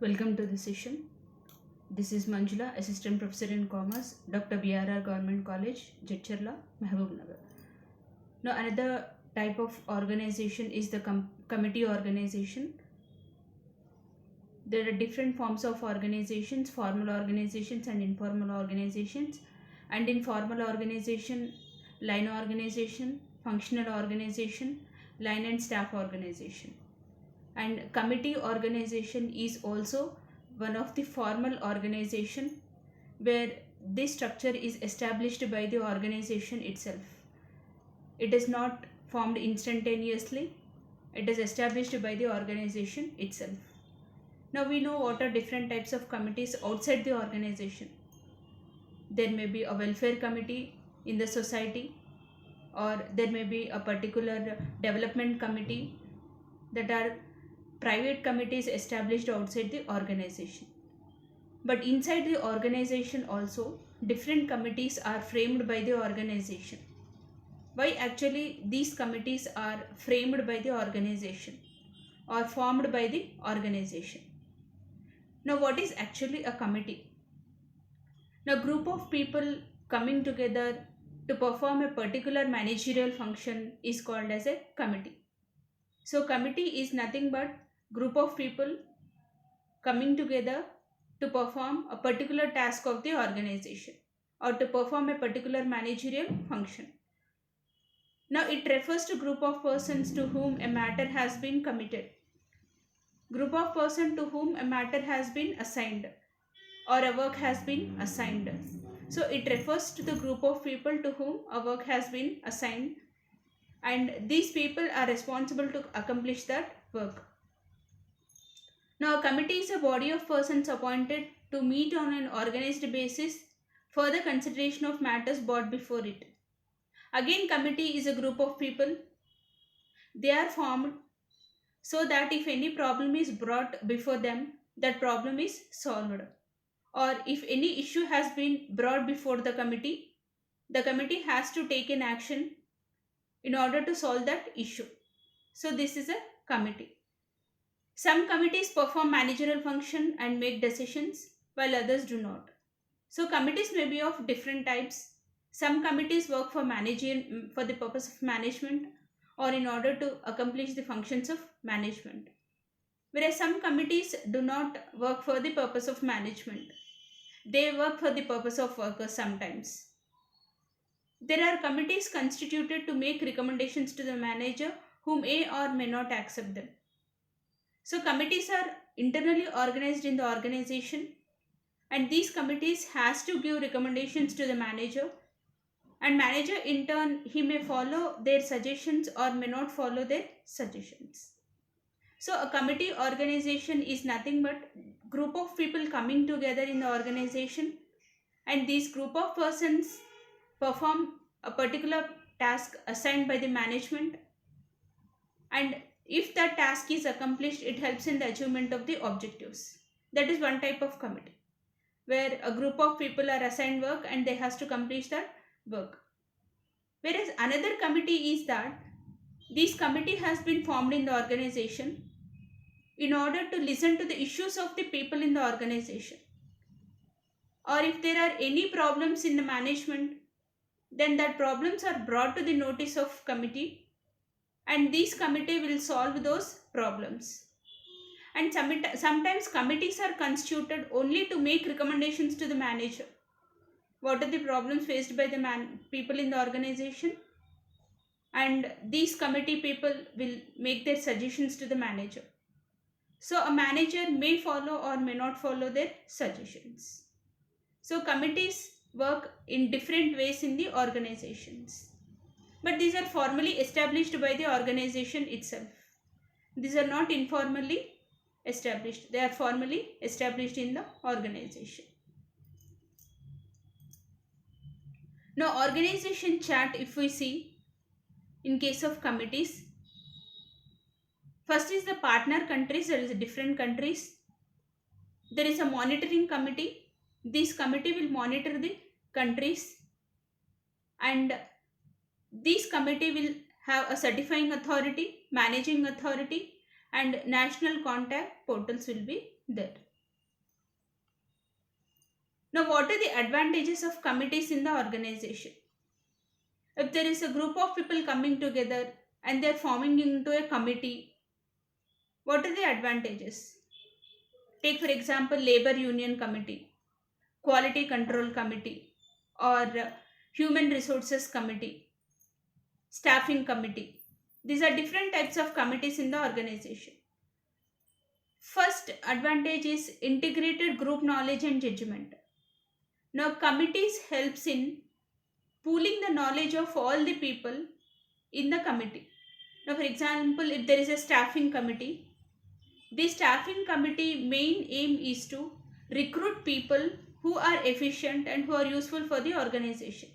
Welcome to the session. This is Manjula, Assistant Professor in Commerce, Dr. BRR Government College, Jadcherla, Mahabubnagar. Now, another type of organization is the committee organization. There are different forms of organizations, formal organizations and informal organizations. And in formal organization, line organization, functional organization, line and staff organization. And committee organization is also one of the formal organization where this structure is established by the organization itself. It is not formed instantaneously, it is established by the organization itself. Now we know what are different types of committees outside the organization. There may be a welfare committee in the society, or there may be a particular development committee, that are private committees established outside the organization. But inside the organization also, different committees are framed by the organization. Why actually these committees are framed by the organization or formed by the organization? Now, what is actually a committee? Now, group of people coming together to perform a particular managerial function is called as a committee. So, committee is nothing but group of people coming together to perform a particular task of the organization or to perform a particular managerial function. Now, it refers to group of persons to whom a matter has been committed, group of person to whom a matter has been assigned or a work has been assigned. So, it refers to the group of people to whom a work has been assigned, and these people are responsible to accomplish that work. Now, a committee is a body of persons appointed to meet on an organized basis for the consideration of matters brought before it. Again, committee is a group of people. They are formed so that if any problem is brought before them, that problem is solved. Or if any issue has been brought before the committee has to take an action in order to solve that issue. So, this is a committee. Some committees perform managerial function and make decisions while others do not. So committees may be of different types. Some committees work for for the purpose of management or in order to accomplish the functions of management. Whereas some committees do not work for the purpose of management. They work for the purpose of workers sometimes. There are committees constituted to make recommendations to the manager who may or may not accept them. So committees are internally organized in the organization, and these committees has to give recommendations to the manager, and manager in turn he may follow their suggestions or may not follow their suggestions. So a committee organization is nothing but group of people coming together in the organization, and these group of persons perform a particular task assigned by the management, and if that task is accomplished, it helps in the achievement of the objectives. That is one type of committee, where a group of people are assigned work and they has to complete that work. Whereas another committee is that this committee has been formed in the organization in order to listen to the issues of the people in the organization. Or if there are any problems in the management, then that problems are brought to the notice of committee, and this committee will solve those problems. And sometimes committees are constituted only to make recommendations to the manager. What are the problems faced by the people in the organization? And these committee people will make their suggestions to the manager. So a manager may follow or may not follow their suggestions. So committees work in different ways in the organizations. But these are formally established by the organization itself. These are not informally established. They are formally established in the organization. Now, organization chart, if we see in case of committees, first is the partner countries. There is different countries. There is a monitoring committee. This committee will monitor the countries, and this committee will have a certifying authority, managing authority, and national contact portals will be there. Now, what are the advantages of committees in the organization? If there is a group of people coming together and they are forming into a committee, what are the advantages? Take, for example, Labor Union Committee, Quality Control Committee, or Human Resources Committee, Staffing Committee. These are different types of committees in the organization. First advantage is integrated group knowledge and judgment. Now, committees helps in pooling the knowledge of all the people in the committee. Now, for example, if there is a staffing committee, the staffing committee main aim is to recruit people who are efficient and who are useful for the organization.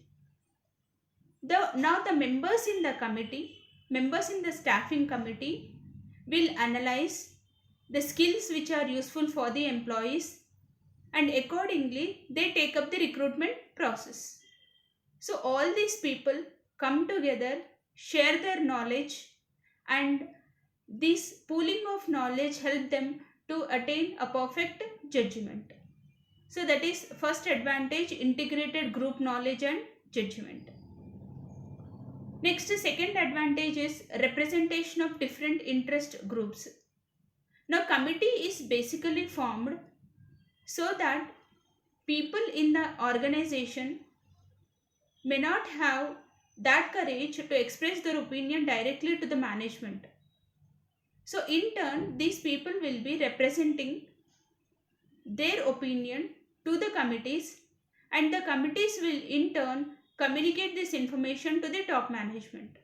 Now the members in the staffing committee will analyze the skills which are useful for the employees, and accordingly they take up the recruitment process. So all these people come together, share their knowledge, and this pooling of knowledge help them to attain a perfect judgment. So that is first advantage, integrated group knowledge and judgment. Next, second advantage is representation of different interest groups. Now, committee is basically formed so that people in the organization may not have that courage to express their opinion directly to the management. So, in turn, these people will be representing their opinion to the committees, and the committees will in turn communicate this information to the top management.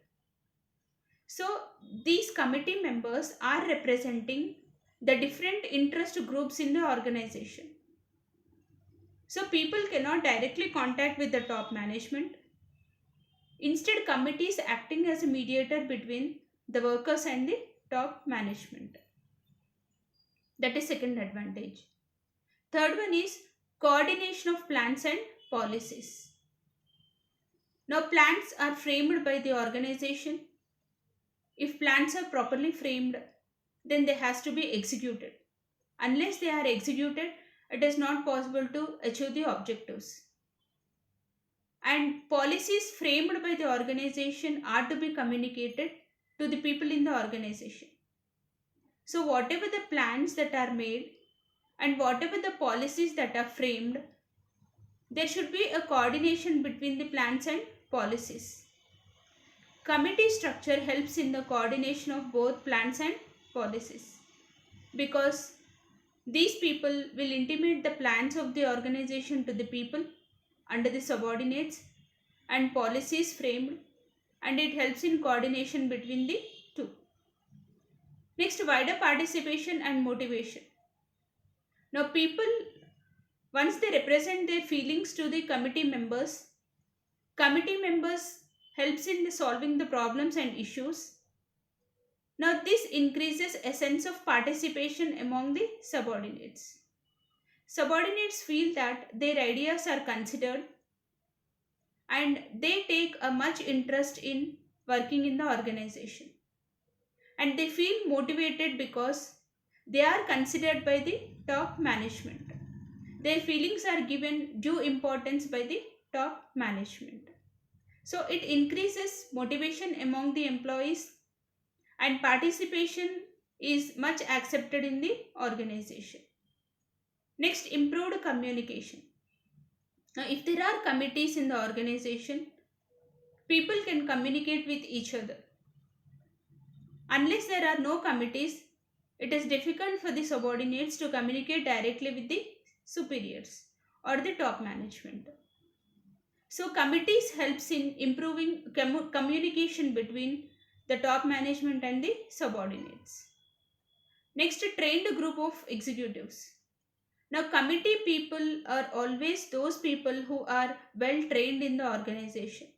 So, these committee members are representing the different interest groups in the organization. So, people cannot directly contact with the top management. Instead, committees acting as a mediator between the workers and the top management. That is second advantage. Third one is coordination of plans and policies. Now, plans are framed by the organization. If plans are properly framed, then they has to be executed. Unless they are executed, it is not possible to achieve the objectives. And policies framed by the organization are to be communicated to the people in the organization. So, whatever the plans that are made and whatever the policies that are framed, there should be a coordination between the plans and policies. Committee structure helps in the coordination of both plans and policies, because these people will intimate the plans of the organization to the people under the subordinates and policies framed, and it helps in coordination between the two. Next, wider participation and motivation. Now, people, once they represent their feelings to the committee members helps in solving the problems and issues. Now, this increases a sense of participation among the subordinates. Subordinates feel that their ideas are considered and they take a much interest in working in the organization. And they feel motivated because they are considered by the top management. Their feelings are given due importance by the top management. So it increases motivation among the employees, and participation is much accepted in the organization. Next, improved communication. Now, if there are committees in the organization, people can communicate with each other. Unless there are no committees, it is difficult for the subordinates to communicate directly with the superiors or the top management. So, committees helps in improving communication between the top management and the subordinates. Next, a trained group of executives. Now, committee people are always those people who are well trained in the organization.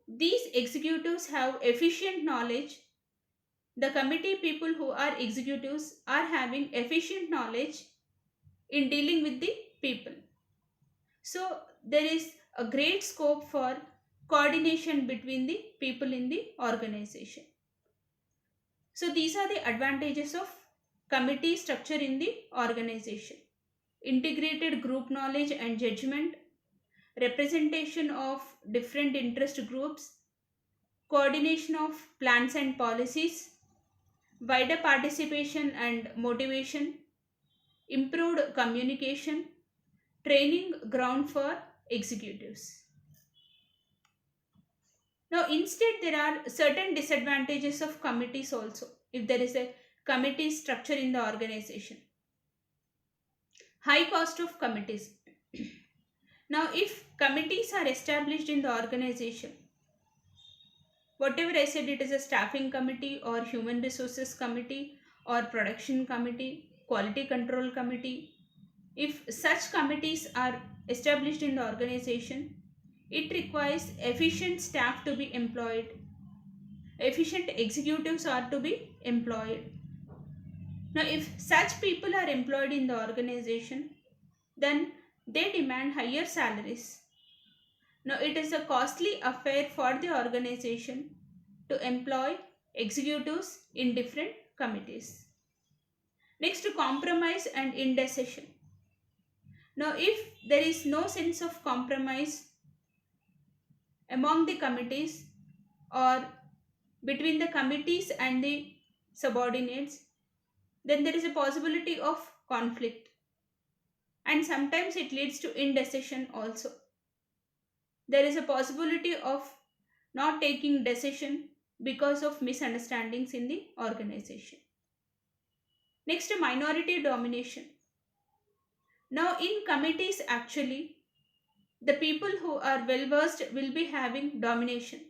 These executives have efficient knowledge. The committee people who are executives are having efficient knowledge in dealing with the people. So, there is a great scope for coordination between the people in the organization. So, these are the advantages of committee structure in the organization. integrated group knowledge and judgment, representation of different interest groups, coordination of plans and policies, wider participation and motivation, improved communication, training ground for executives. Now, instead, there are certain disadvantages of committees also if there is a committee structure in the organization. High cost of committees. Now, if committees are established in the organization, whatever I said, it is a staffing committee or human resources committee or production committee, quality control committee, if such committees are established in the organization, it requires efficient staff to be employed, efficient executives are to be employed. Now, if such people are employed in the organization, then they demand higher salaries. Now, it is a costly affair for the organization to employ executives in different committees. Next, compromise and indecision. Now, if there is no sense of compromise among the committees or between the committees and the subordinates, then there is a possibility of conflict, and sometimes it leads to indecision also. There is a possibility of not taking decision because of misunderstandings in the organization. Next, minority domination. Now, in committees, actually, the people who are well versed will be having domination,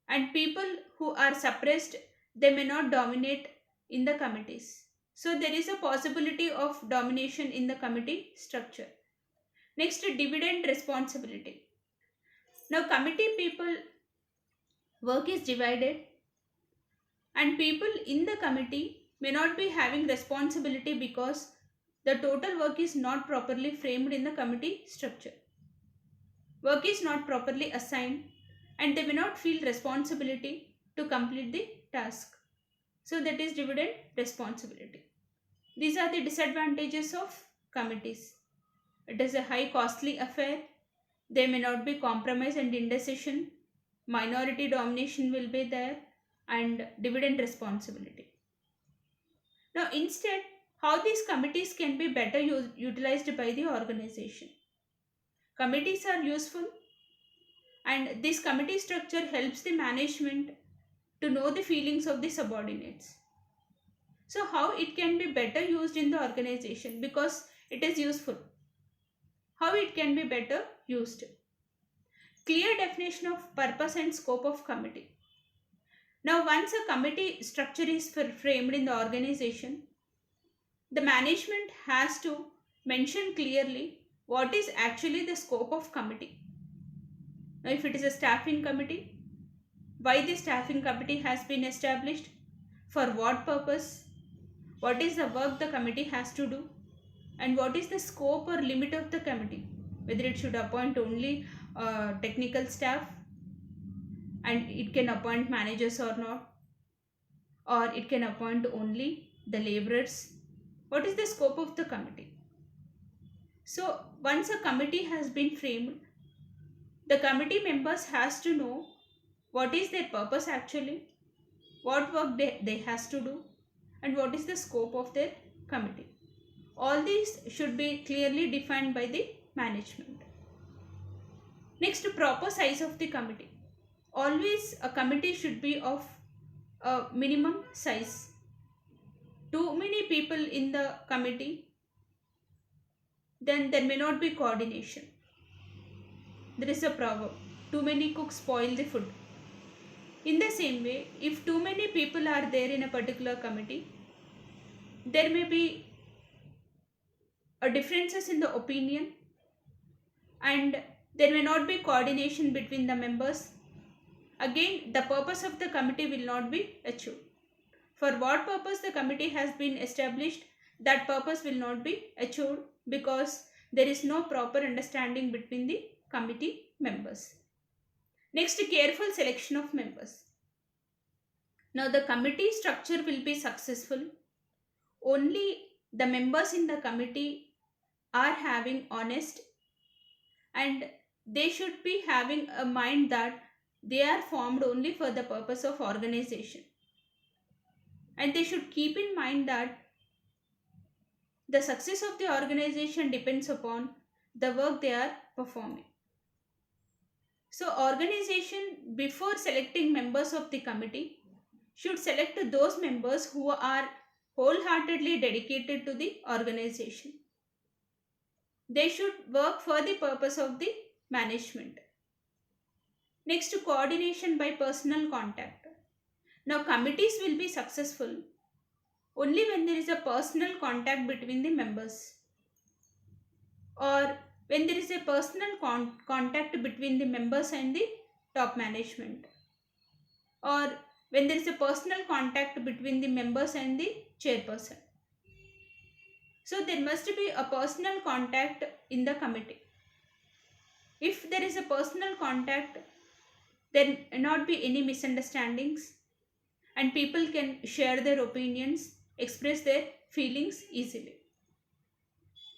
and people who are suppressed, they may not dominate in the committees. So, there is a possibility of domination in the committee structure. Next, dividend responsibility. Now, committee people work is divided, and people in the committee may not be having responsibility because the total work is not properly framed in the committee structure. Work is not properly assigned, and they may not feel responsibility to complete the task. So, that is dividend responsibility. These are the disadvantages of committees. It is a high costly affair. There may not be compromise and indecision. Minority domination will be there, and dividend responsibility. Now, instead, how these committees can be better utilized by the organization. Committees are useful, and this committee structure helps the management to know the feelings of the subordinates. So, how it can be better used in the organization because it is useful. How it can be better used. Clear definition of purpose and scope of committee. Now, once a committee structure is framed in the organization, the management has to mention clearly what is actually the scope of committee. Now, if it is a staffing committee, why the staffing committee has been established, for what purpose, what is the work the committee has to do, and what is the scope or limit of the committee, whether it should appoint only technical staff and it can appoint managers or not, or it can appoint only the laborers. What is the scope of the committee? So, once a committee has been framed, the committee members has to know what is their purpose actually, what work they has to do, and what is the scope of their committee. All these should be clearly defined by the management. Next, proper size of the committee. Always a committee should be of a minimum size. Too many people in the committee, then there may not be coordination. There is a proverb, too many cooks spoil the food. In the same way, if too many people are there in a particular committee, there may be differences in the opinion, and there may not be coordination between the members. Again, the purpose of the committee will not be achieved. For what purpose the committee has been established, that purpose will not be achieved because there is no proper understanding between the committee members. Next, careful selection of members. Now, the committee structure will be successful only the members in the committee are having honest, and they should be having a mind that they are formed only for the purpose of organization, and they should keep in mind that the success of the organization depends upon the work they are performing. So organization, before selecting members of the committee, should select those members who are wholeheartedly dedicated to the organization. They should work for the purpose of the management. Next, coordination by personal contact. Now, committees will be successful only when there is a personal contact between the members, or when there is a personal contact between the members and the top management, or when there is a personal contact between the members and the chairperson. So there must be a personal contact in the committee. If there is a personal contact, there may not be any misunderstandings, and people can share their opinions, express their feelings easily.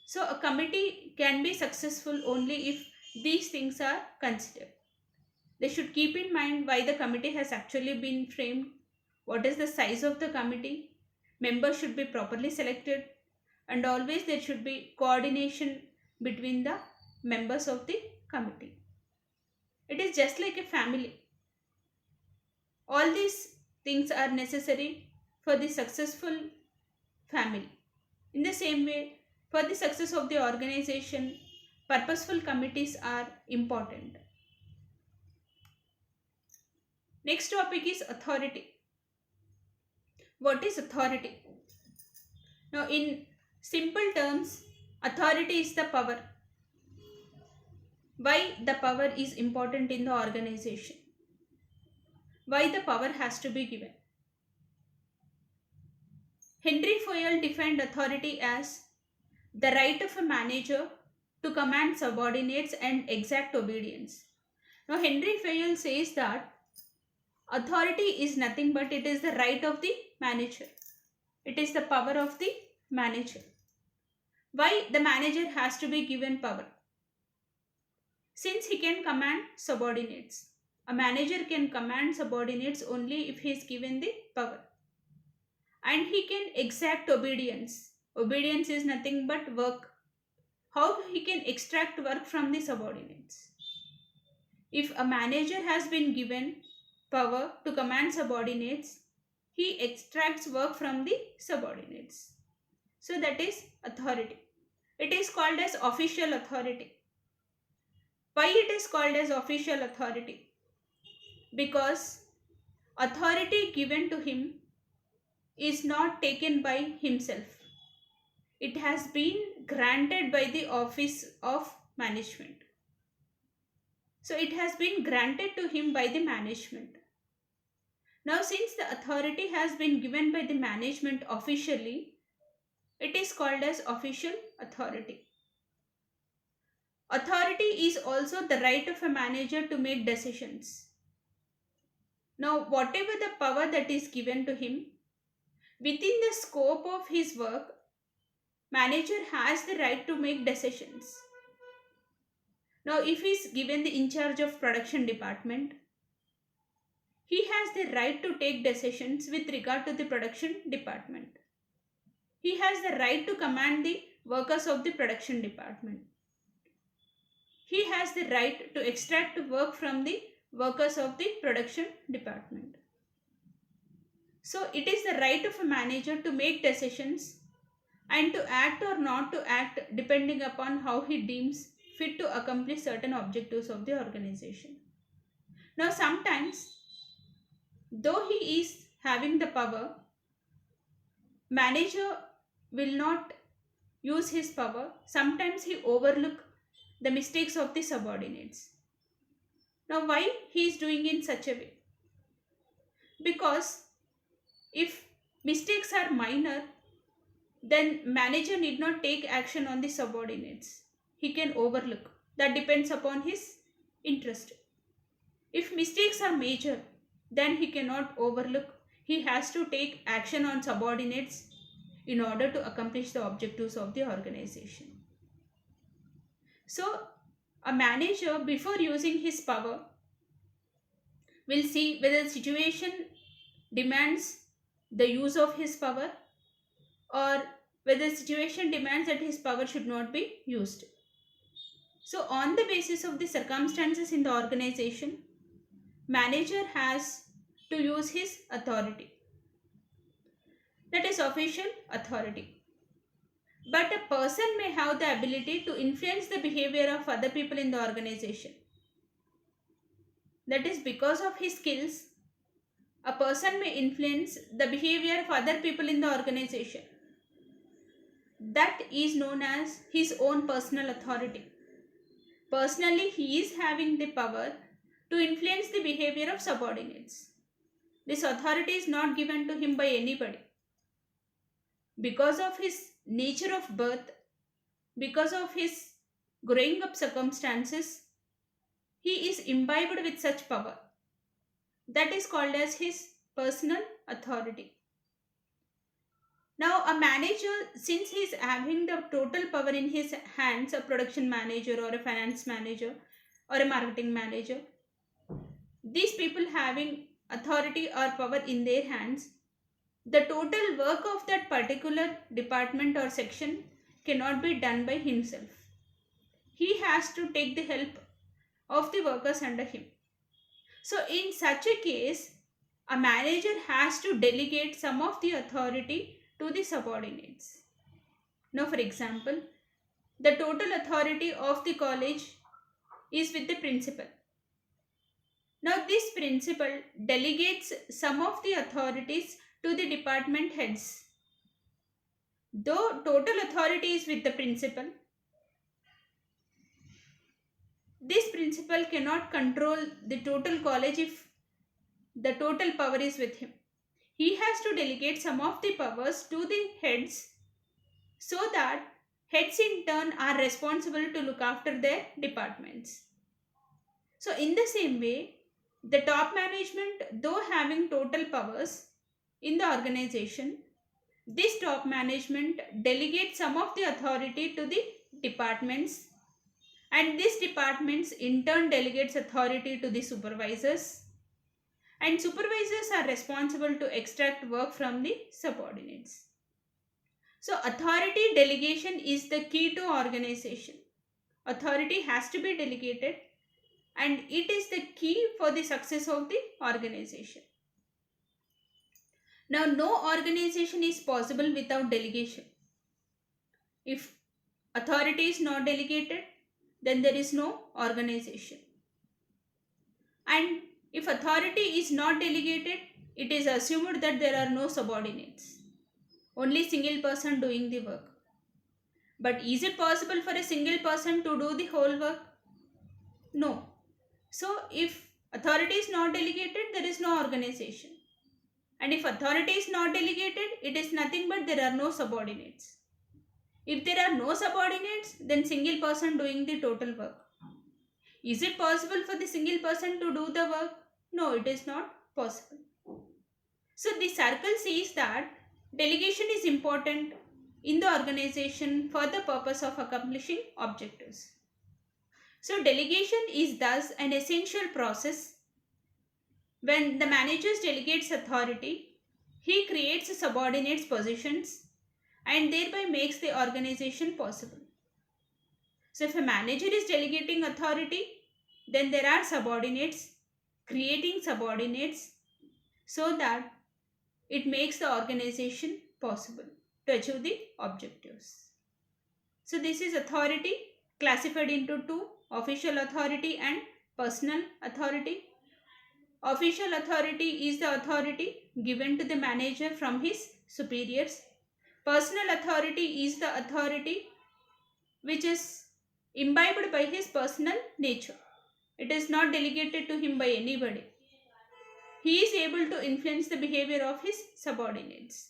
So a committee can be successful only if these things are considered. They should keep in mind why the committee has actually been framed, what is the size of the committee, members should be properly selected, and always there should be coordination between the members of the committee. It is just like a family. All these things are necessary for the successful family. In the same way, for the success of the organization, purposeful committees are important. Next topic is authority. What is authority? Now, in simple terms, authority is the power. Why the power is important in the organization? Why the power has to be given? Henry Fayol defined authority as the right of a manager to command subordinates and exact obedience. Now, Henry Fayol says that authority is nothing but it is the right of the manager. It is the power of the manager. Why the manager has to be given power? Since he can command subordinates. A manager can command subordinates only if he is given the power. And he can exact obedience. Obedience is nothing but work. How he can extract work from the subordinates? If a manager has been given power to command subordinates, he extracts work from the subordinates. So that is authority. It is called as official authority. Why it is called as official authority? Because authority given to him is not taken by himself. It has been granted by the office of management. So it has been granted to him by the management. Now, since the authority has been given by the management officially, it is called as official authority. Authority is also the right of a manager to make decisions. Now, whatever the power that is given to him, within the scope of his work, manager has the right to make decisions. Now, if he is given the in charge of production department, he has the right to take decisions with regard to the production department. He has the right to command the workers of the production department. He has the right to extract work from the workers of the production department. So it is the right of a manager to make decisions and to act or not to act depending upon how he deems fit to accomplish certain objectives of the organization. Now, sometimes, though he is having the power, manager will not use his power. Sometimes he overlook the mistakes of the subordinates. Now, why he is doing in such a way? Because if mistakes are minor, then manager need not take action on the subordinates. He can overlook. That depends upon his interest. If mistakes are major, then he cannot overlook. He has to take action on subordinates in order to accomplish the objectives of the organization. So, a manager, before using his power, will see whether the situation demands the use of his power, or whether the situation demands that his power should not be used. So, on the basis of the circumstances in the organization, manager has to use his authority, that is official authority. But a person may have the ability to influence the behavior of other people in the organization. That is, because of his skills, a person may influence the behavior of other people in the organization. That is known as his own personal authority. Personally, he is having the power to influence the behavior of subordinates. This authority is not given to him by anybody. Because of his nature of birth, because of his growing up circumstances, he is imbibed with such power. That is called as his personal authority. Now, a manager, since he is having the total power in his hands, a production manager or a finance manager or a marketing manager, these people having authority or power in their hands, the total work of that particular department or section cannot be done by himself. He has to take the help of the workers under him. So, in such a case, a manager has to delegate some of the authority to the subordinates. Now, for example, the total authority of the college is with the principal. Now, this principal delegates some of the authorities to the department heads. Though total authority is with the principal, this principal cannot control the total college if the total power is with him. He has to delegate some of the powers to the heads, so that heads in turn are responsible to look after their departments. So, in the same way, the top management, though having total powers in the organization, this top management delegates some of the authority to the departments, and these departments in turn delegates authority to the supervisors, and supervisors are responsible to extract work from the subordinates. So, authority delegation is the key to organization. Authority has to be delegated, and it is the key for the success of the organization. Now, no organization is possible without delegation. If authority is not delegated, then there is no organization. And if authority is not delegated, it is assumed that there are no subordinates, only single person doing the work. But is it possible for a single person to do the whole work? No. So, if authority is not delegated, there is no organization. And if authority is not delegated, it is nothing but there are no subordinates. If there are no subordinates, then single person doing the total work. Is it possible for the single person to do the work? No, it is not possible. So, the circle says that delegation is important in the organization for the purpose of accomplishing objectives. So, delegation is thus an essential process. When the manager delegates authority, he creates subordinates positions and thereby makes the organization possible. So, if a manager is delegating authority, then there are subordinates creating subordinates, so that it makes the organization possible to achieve the objectives. So, this is authority classified into two: official authority and personal authority. Official authority is the authority given to the manager from his superiors. Personal authority is the authority which is imbibed by his personal nature. It is not delegated to him by anybody. He is able to influence the behavior of his subordinates.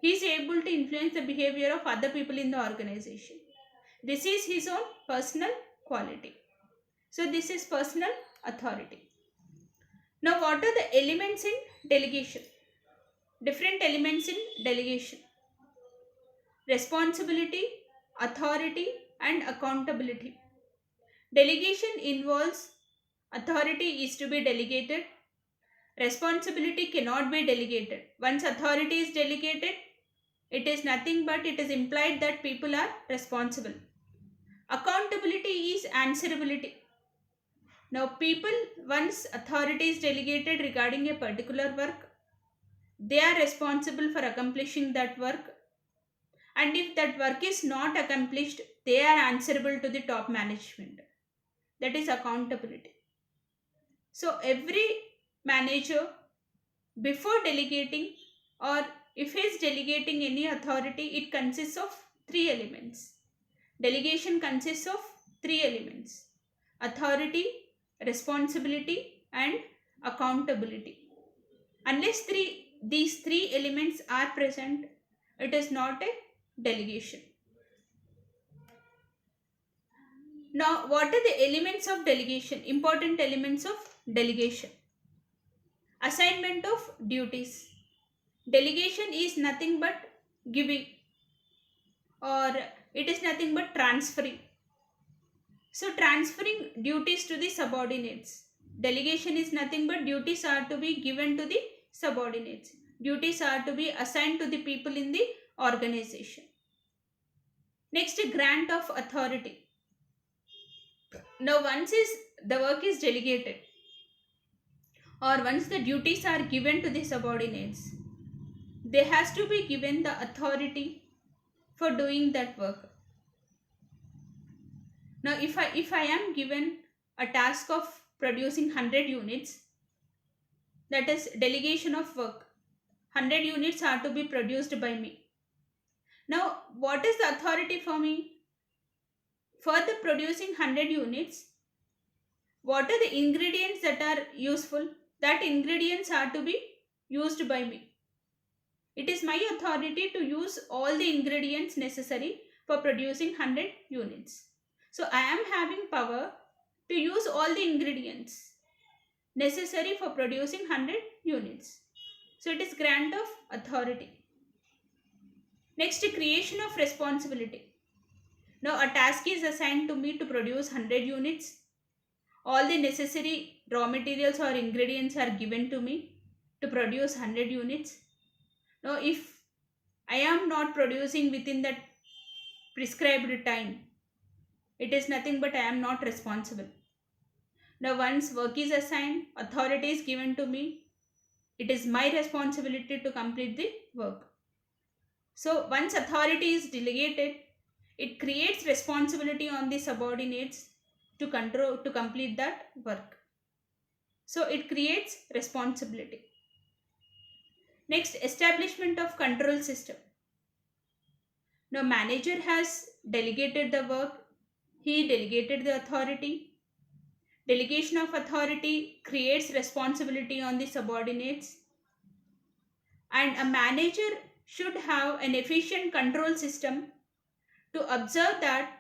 He is able to influence the behavior of other people in the organization. This is his own personal quality. So, this is personal authority. Now, what are the elements in delegation? Different elements in delegation. responsibility, authority, and accountability. Delegation involves authority is to be delegated, responsibility cannot be delegated. Once authority is delegated, it is nothing but it is implied that people are responsible. Accountability is answerability. Now, people, once authority is delegated regarding a particular work, they are responsible for accomplishing that work. And if that work is not accomplished, they are answerable to the top management. That is accountability. So, every manager, before delegating or if he is delegating any authority, it consists of three elements. Delegation consists of three elements: authority, responsibility, and accountability. Unless these three elements are present, it is not a delegation. Now, what are the elements of delegation? Important elements of delegation. Assignment of duties. Delegation is nothing but giving, or it is nothing but transferring. So, transferring duties to the subordinates. Delegation is nothing but duties are to be given to the subordinates. Duties are to be assigned to the people in the organization. Next, grant of authority. Now, once the work is delegated or once the duties are given to the subordinates, they has to be given the authority for doing that work. Now, if I am given a task of producing 100 units, that is delegation of work. 100 units are to be produced by me. Now, what is the authority for me? For the producing 100 units, what are the ingredients that are useful? That ingredients are to be used by me. It is my authority to use all the ingredients necessary for producing 100 units. So, I am having power to use all the ingredients necessary for producing 100 units. So, it is grant of authority. Next, creation of responsibility. Now, a task is assigned to me to produce 100 units. All the necessary raw materials or ingredients are given to me to produce 100 units. Now, if I am not producing within that prescribed time, it is nothing but I am not responsible. Now, once work is assigned, authority is given to me, it is my responsibility to complete the work. So, once authority is delegated, it creates responsibility on the subordinates to complete that work. So, it creates responsibility. Next, establishment of control system. Now, manager has delegated the work, he delegated the authority. Delegation of authority creates responsibility on the subordinates, and a manager should have an efficient control system to observe that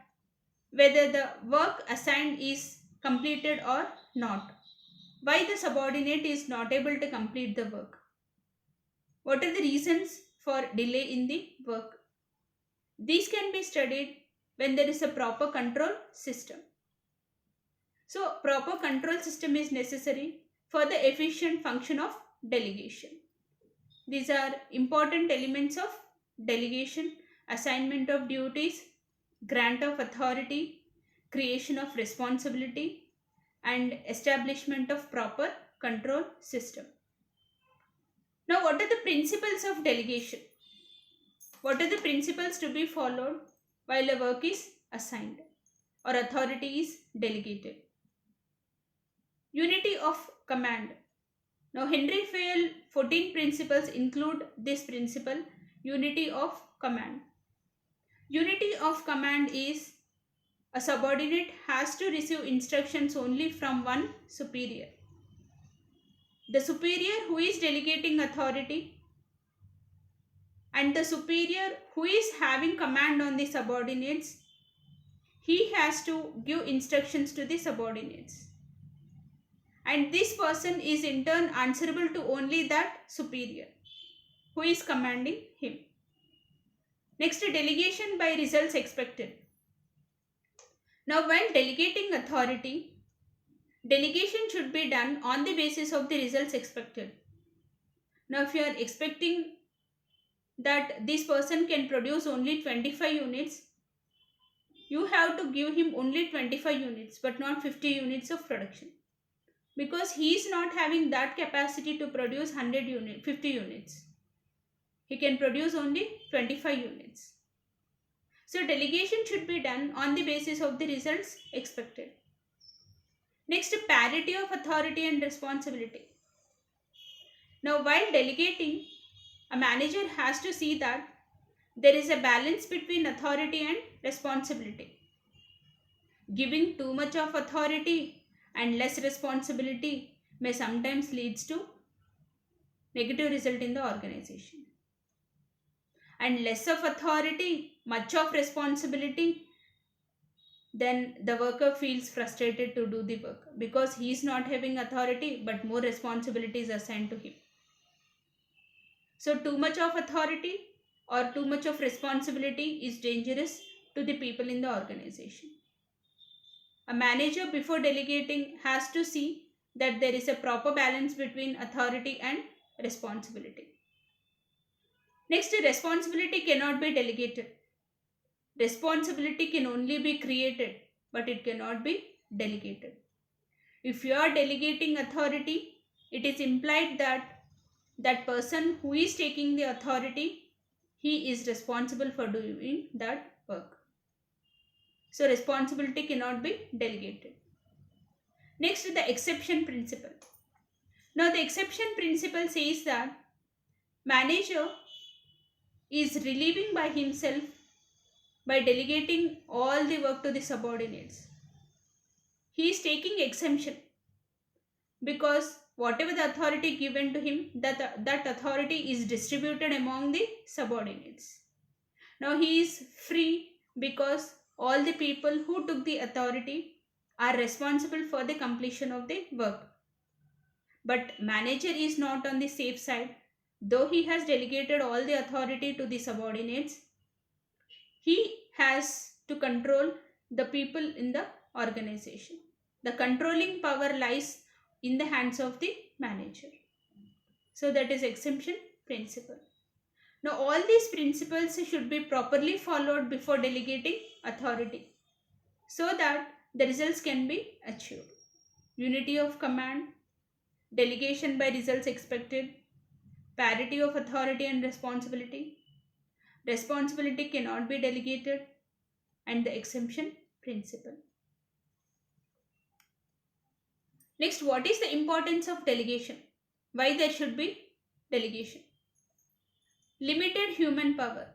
whether the work assigned is completed or not. Why the subordinate is not able to complete the work? What are the reasons for delay in the work? These can be studied when there is a proper control system. So, proper control system is necessary for the efficient function of delegation. These are important elements of delegation: assignment of duties, grant of authority, creation of responsibility, and establishment of proper control system. Now, what are the principles of delegation? What are the principles to be followed while a work is assigned or authority is delegated? Unity of command. Now, Henry Fayol 14 principles include this principle, unity of command. Unity of command is a subordinate has to receive instructions only from one superior. The superior who is delegating authority and the superior who is having command on the subordinates, he has to give instructions to the subordinates. And this person is in turn answerable to only that superior who is commanding him. Next, delegation by results expected. Now, when delegating authority, delegation should be done on the basis of the results expected. Now, if you are expecting that this person can produce only 25 units, you have to give him only 25 units but not 50 units of production, because he is not having that capacity to produce 50 units. He can produce only 25 units. So delegation should be done on the basis of the results expected. Next, parity of authority and responsibility. Now, while delegating, a manager has to see that there is a balance between authority and responsibility. Giving too much of authority and less responsibility may sometimes leads to negative result in the organization. And less of authority, much of responsibility, then the worker feels frustrated to do the work because he is not having authority but more responsibilities assigned to him. So too much of authority or too much of responsibility is dangerous to the people in the organization. A manager, before delegating, has to see that there is a proper balance between authority and responsibility. Next, responsibility cannot be delegated. Responsibility can only be created, but it cannot be delegated. If you are delegating authority, it is implied that that person who is taking the authority, he is responsible for doing that work. So responsibility cannot be delegated. Next, the exception principle. Now, the exception principle says that manager is relieving by himself by delegating all the work to the subordinates. He is taking exemption because whatever the authority given to him, that authority is distributed among the subordinates. Now he is free because all the people who took the authority are responsible for the completion of the work. But manager is not on the safe side. Though he has delegated all the authority to the subordinates, he has to control the people in the organization. The controlling power lies in the hands of the manager. So that is exemption principle. Now all these principles should be properly followed before delegating authority so that the results can be achieved. Unity of command, delegation by results expected, parity of authority and responsibility, responsibility cannot be delegated, and the exemption principle. Next, what is the importance of delegation? Why there should be delegation? Limited human power.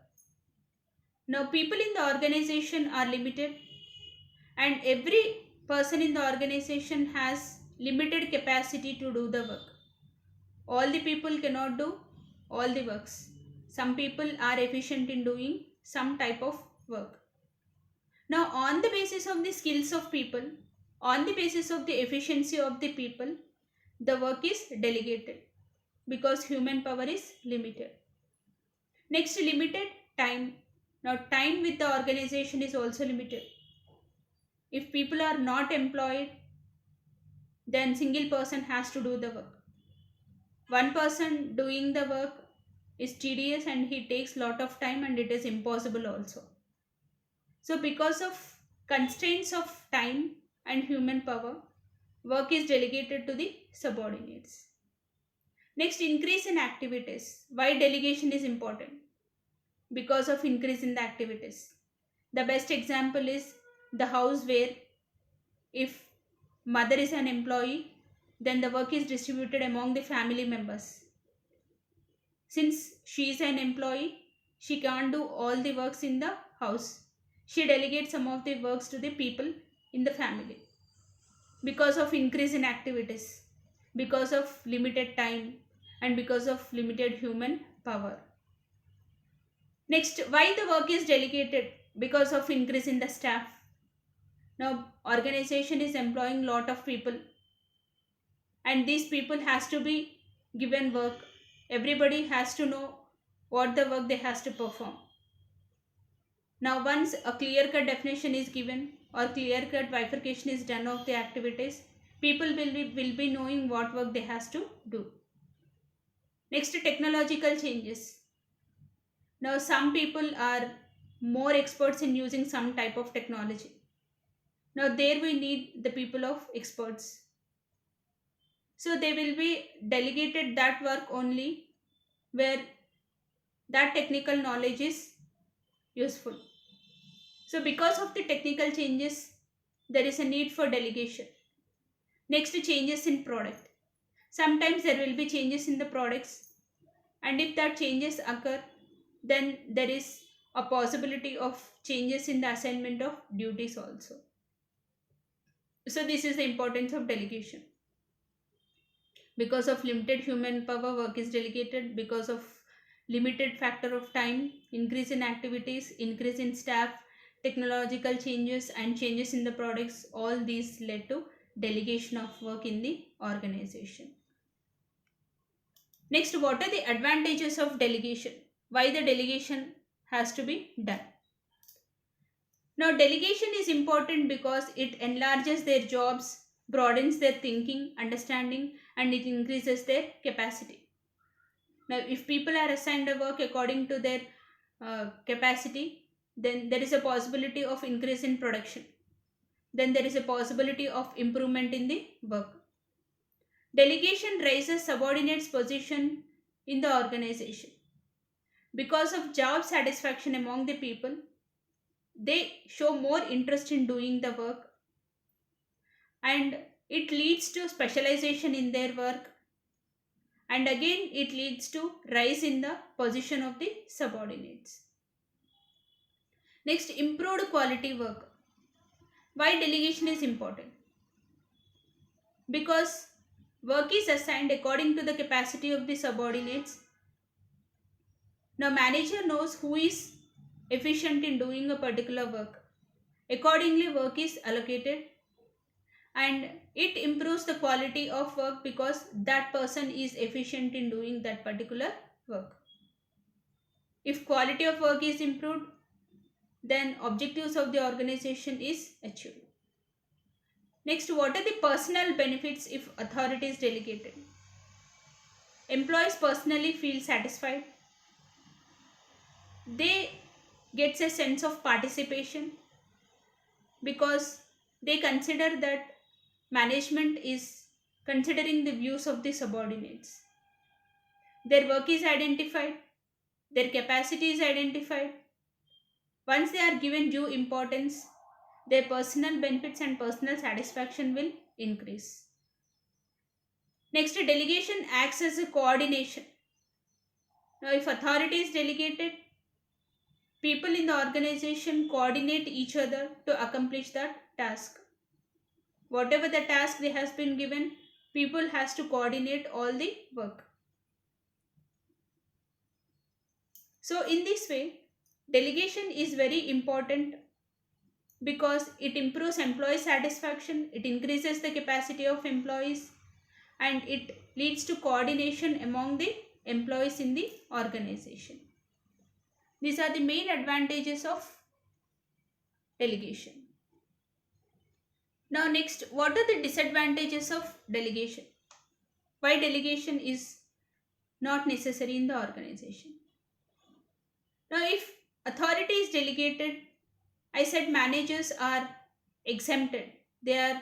Now, people in the organization are limited, and every person in the organization has limited capacity to do the work. All the people cannot do all the works. Some people are efficient in doing some type of work. Now, on the basis of the skills of people, on the basis of the efficiency of the people, the work is delegated because human power is limited. Next, limited time. Now, time with the organization is also limited. If people are not employed, then single person has to do the work. One person doing the work is tedious and he takes lot of time and it is impossible also. So because of constraints of time and human power, work is delegated to the subordinates. Next, increase in activities. Why delegation is important? Because of increase in the activities. The best example is the house where if mother is an employee, then the work is distributed among the family members. Since she is an employee, she can't do all the works in the house. She delegates some of the works to the people in the family. Because of increase in activities, because of limited time, and because of limited human power. Next, why the work is delegated? Because of increase in the staff. Now, organization is employing lot of people, and these people has to be given work. Everybody has to know what the work they has to perform. Now, once a clear-cut definition is given or clear-cut bifurcation is done of the activities, people will be knowing what work they has to do. Next, technological changes. Now, some people are more experts in using some type of technology. Now, there we need the people of experts. So, they will be delegated that work only where that technical knowledge is useful. So, because of the technical changes, there is a need for delegation. Next, changes in product. Sometimes there will be changes in the products, and if that changes occur, then there is a possibility of changes in the assignment of duties also. So, this is the importance of delegation. Because of limited human power, work is delegated. Because of limited factor of time, increase in activities, increase in staff, technological changes and changes in the products, all these led to delegation of work in the organization. Next, what are the advantages of delegation? Why the delegation has to be done? Now, delegation is important because it enlarges their jobs, broadens their thinking, understanding, and it increases their capacity. Now, if people are assigned a work according to their capacity, then there is a possibility of increase in production. Then there is a possibility of improvement in the work. Delegation raises subordinates' position in the organization. Because of job satisfaction among the people, they show more interest in doing the work, and it leads to specialization in their work, and again it leads to rise in the position of the subordinates. Next, improved quality work. Why delegation is important? Because work is assigned according to the capacity of the subordinates. Now, manager knows who is efficient in doing a particular work. Accordingly, work is allocated, and it improves the quality of work because that person is efficient in doing that particular work. If quality of work is improved, then objectives of the organization is achieved. Next, what are the personal benefits if authority is delegated? Employees personally feel satisfied. They get a sense of participation because they consider that management is considering the views of the subordinates. Their work is identified, their capacity is identified. Once they are given due importance, their personal benefits and personal satisfaction will increase. Next, delegation acts as a coordination. Now, if authority is delegated, people in the organization coordinate each other to accomplish that task. Whatever the task they has been given, people has to coordinate all the work. So, in this way, delegation is very important because it improves employee satisfaction, it increases the capacity of employees, and it leads to coordination among the employees in the organization. These are the main advantages of delegation. Now, next, what are the disadvantages of delegation? Why delegation is not necessary in the organization? Now, if authority is delegated, I said managers are exempted. They are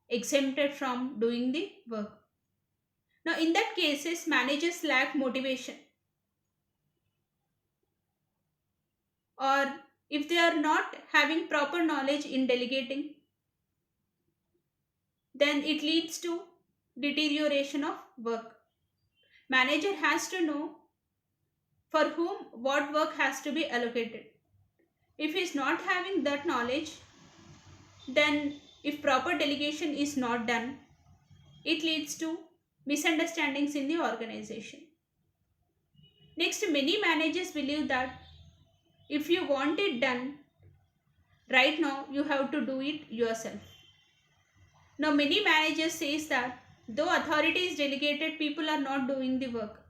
exempted from doing the work. Now, in that cases, managers lack motivation, or if they are not having proper knowledge in delegating, then it leads to deterioration of work. Manager has to know for whom what work has to be allocated. If he is not having that knowledge, then if proper delegation is not done, it leads to misunderstandings in the organization. Next, many managers believe that if you want it done right now, you have to do it yourself. Now, many managers says that though authority is delegated, people are not doing the work.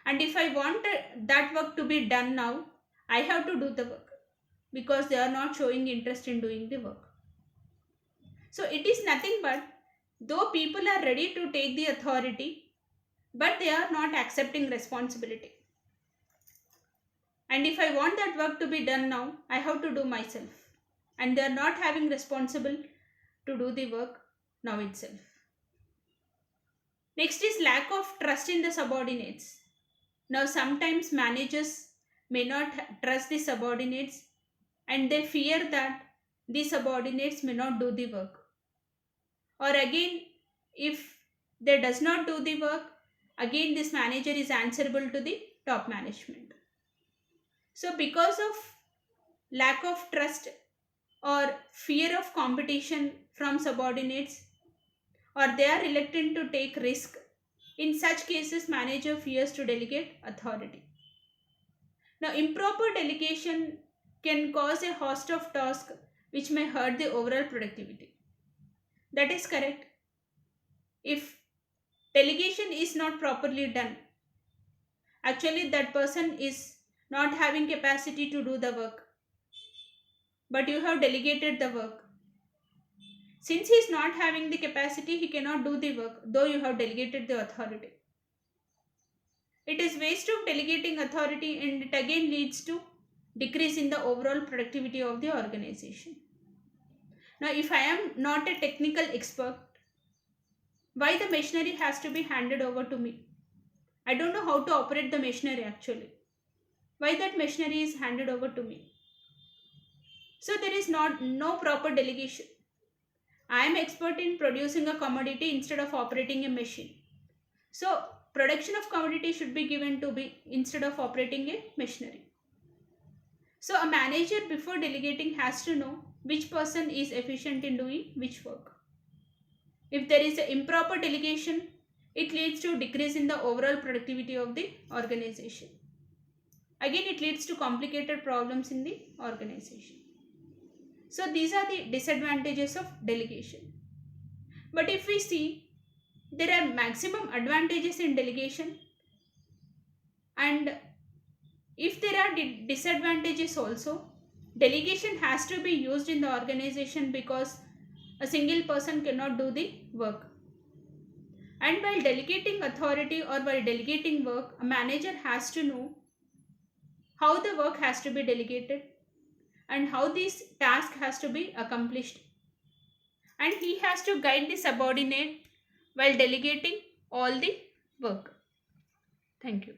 And if I want that work to be done now, I have to do the work. because they are not showing interest in doing the work. So it is nothing but, though people are ready to take the authority, but they are not accepting responsibility. And if I want that work to be done now, I have to do myself. And they are not having responsible to do the work now itself. Next is lack of trust in the subordinates. Now sometimes managers may not trust the subordinates, and they fear that the subordinates may not do the work. Or again, if they does not do the work, again this manager is answerable to the top management. So because of lack of trust or fear of competition from subordinates, or they are reluctant to take risk, in such cases manager fears to delegate authority. Now improper delegation can cause a host of tasks which may hurt the overall productivity. That is correct. If delegation is not properly done, actually that person is not having capacity to do the work, but you have delegated the work. Since he is not having the capacity, he cannot do the work, though you have delegated the authority. It is waste of delegating authority, and it again leads to decrease in the overall productivity of the organization. Now, if I am not a technical expert, why the machinery has to be handed over to me? I don't know how to operate the machinery actually. Why that machinery is handed over to me? So there is no proper delegation. I am expert in producing a commodity instead of operating a machine. So production of commodity should be given to me instead of operating a machinery. So a manager before delegating has to know which person is efficient in doing which work. If there is an improper delegation, it leads to decrease in the overall productivity of the organization. Again, it leads to complicated problems in the organization. So these are the disadvantages of delegation. But if we see, there are maximum advantages in delegation, and if there are disadvantages also, delegation has to be used in the organization because a single person cannot do the work. And while delegating authority or while delegating work, a manager has to know how the work has to be delegated and how this task has to be accomplished. And he has to guide the subordinate while delegating all the work. Thank you.